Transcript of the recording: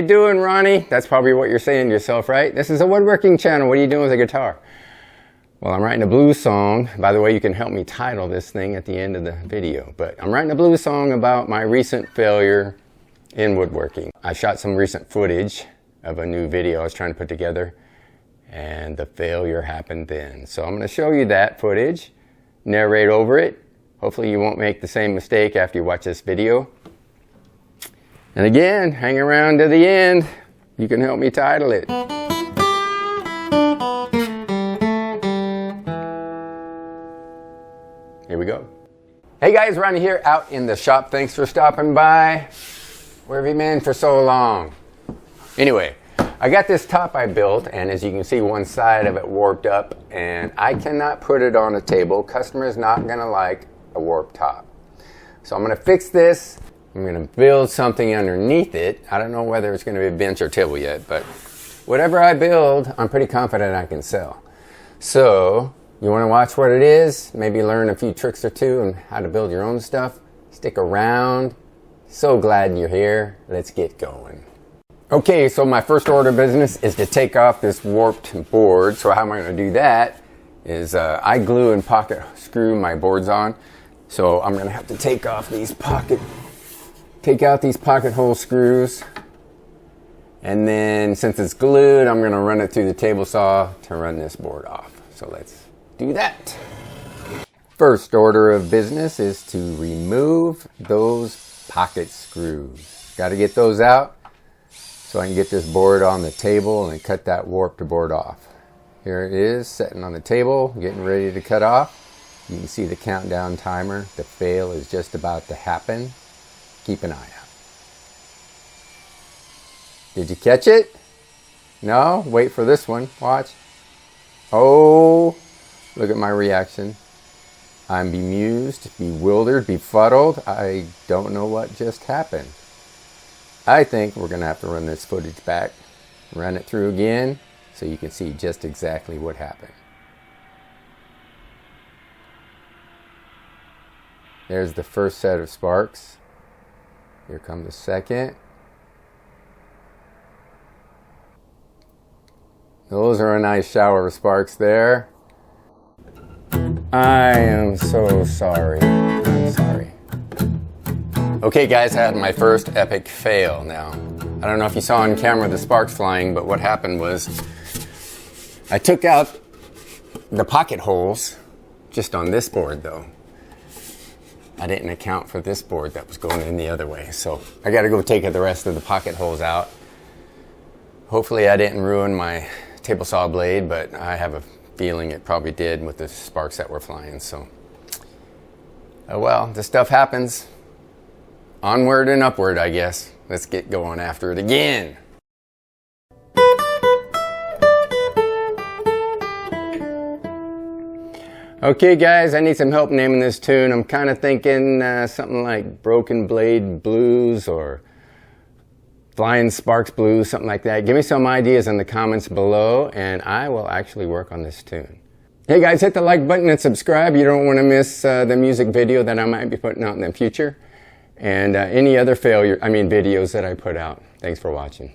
doing, Ronnie? That's probably what you're saying to yourself, right? This is a woodworking channel. What are you doing with a guitar? Well, I'm writing a blues song. By the way, you can help me title this thing at the end of the video. But I'm writing a blues song about my recent failure in woodworking. I shot some recent footage of a new video I was trying to put together, and the failure happened then. So I'm going to show you that footage, narrate over it. Hopefully you won't make the same mistake after you watch this video. And again, hang around to the end. You can help me title it. Here we go. Hey guys, Ronnie here, out in the shop. Thanks for stopping by. Where have you been for so long? Anyway, I got this top I built, and as you can see, one side of it warped up, and I cannot put it on a table. Customer's not gonna like a warped top. So I'm gonna fix this. I'm gonna build something underneath it. I don't know whether it's gonna be a bench or table yet, but whatever I build, I'm pretty confident I can sell. So, you wanna watch what it is? Maybe learn a few tricks or two on how to build your own stuff? Stick around. So glad you're here. Let's get going. Okay, so my first order of business is to take off this warped board. So how am I going to do that is I glue and pocket screw my boards on. So I'm going to have to take out these pocket hole screws. And then since it's glued, I'm going to run it through the table saw to run this board off. So let's do that. First order of business is to remove those pocket screws. Got to get those out so I can get this board on the table and cut that warped board off. Here it is, sitting on the table, getting ready to cut off. You can see the countdown timer. The fail is just about to happen. Keep an eye out. Did you catch it? No? Wait for this one. Watch. Oh, look at my reaction. I'm bemused, bewildered, befuddled. I don't know what just happened. I think we're going to have to run this footage back, run it through again, so you can see just exactly what happened. There's the first set of sparks. Here comes the second. Those are a nice shower of sparks there. I am so sorry. I'm sorry. Okay guys, I had my first epic fail now. I don't know if you saw on camera the sparks flying, but what happened was I took out the pocket holes just on this board though. I didn't account for this board that was going in the other way, so I gotta go take the rest of the pocket holes out. Hopefully I didn't ruin my table saw blade, but I have a feeling it probably did with the sparks that were flying, so. Oh well, this stuff happens. Onward and upward, I guess. Let's get going after it again. Okay guys, I need some help naming this tune. I'm kind of thinking something like Broken Blade Blues or Flying Sparks Blues, something like that. Give me some ideas in the comments below and I will actually work on this tune. Hey guys, hit the like button and subscribe. You don't want to miss the music video that I might be putting out in the future. And any other videos that I put out. Thanks for watching.